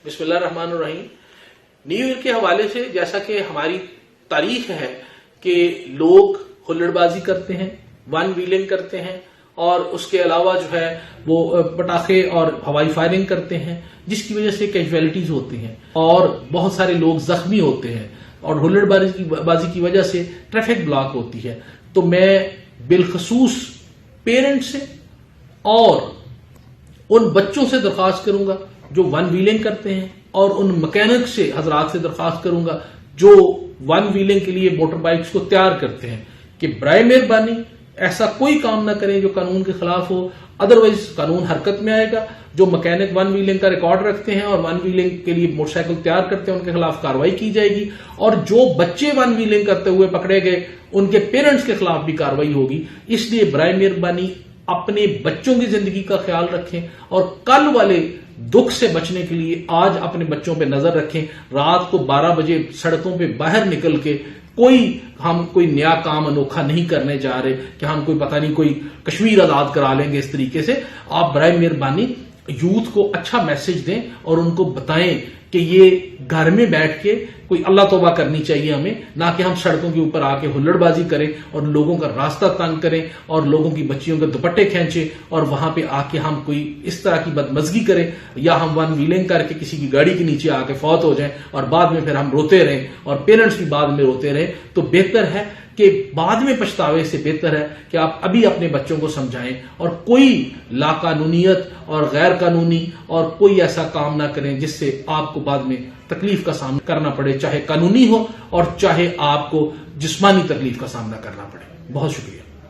बिस्मिल्लाहिर्रहमानिर्रहीम। New year के हवाले से जैसा कि हमारी तारीख है कि लोग हुल्लड़बाजी करते हैं, वन व्हीलिंग करते हैं और उसके अलावा जो है वो पटाखे और हवाई फायरिंग करते हैं, जिसकी वजह से कैजुअलिटीज होती हैं और बहुत सारे लोग जख्मी होते हैं और हुल्लड़बाजी की वजह से ट्रैफिक ब्लॉक होती है। तो मैं बिलखसूस पेरेंट्स से और उन बच्चों से दरख्वास्त करूंगा जो वन व्हीलिंग करते हैं और उन मैकेनिक से हजरात से दरख्वास्त करूंगा जो वन व्हीलिंग के लिए मोटर बाइक्स को तैयार करते हैं कि बराए मेहरबानी ऐसा कोई काम ना करें जो कानून के खिलाफ हो, अदरवाइज कानून हरकत में आएगा। जो मैकेनिक वन व्हीलिंग का रिकॉर्ड रखते हैं और वन व्हीलिंग के लिए मोटरसाइकिल तैयार करते हैं उनके खिलाफ कार्रवाई की जाएगी और जो बच्चे वन व्हीलिंग करते हुए पकड़े गए उनके पेरेंट्स के खिलाफ भी कार्रवाई होगी। इसलिए बराए मेहरबानी अपने बच्चों की जिंदगी का ख्याल रखें और कल वाले दुख से बचने के लिए आज अपने बच्चों पे नजर रखें। रात को 12 बजे सड़कों पे बाहर निकल के हम कोई नया काम अनोखा नहीं करने जा रहे कि हम कोई पता नहीं कोई कश्मीर आजाद करा लेंगे। इस तरीके से आप बराए मेहरबानी यूथ को अच्छा मैसेज दें और उनको बताएं कि ये घर में बैठ के कोई अल्लाह तौबा करनी चाहिए हमें, ना कि हम सड़कों के ऊपर आके हुल्लड़बाजी करें और लोगों का रास्ता तंग करें और लोगों की बच्चियों के दुपट्टे खींचें और वहां पे आके हम कोई इस तरह की बदमजगी करें या हम वन व्हीलिंग करके किसी की गाड़ी के नीचे आके फौत हो जाएं और बाद में फिर हम रोते रहें और पेरेंट्स भी बाद में रोते रहें। तो बेहतर है कि बाद में पछतावे से बेहतर है कि आप अभी अपने बच्चों को समझाएं और कोई लाकानूनियत और गैर कानूनी और कोई ऐसा काम ना करें जिससे आपको बाद में तकलीफ का सामना करना पड़े, चाहे कानूनी हो और चाहे आपको जिस्मानी तकलीफ का सामना करना पड़े। बहुत शुक्रिया।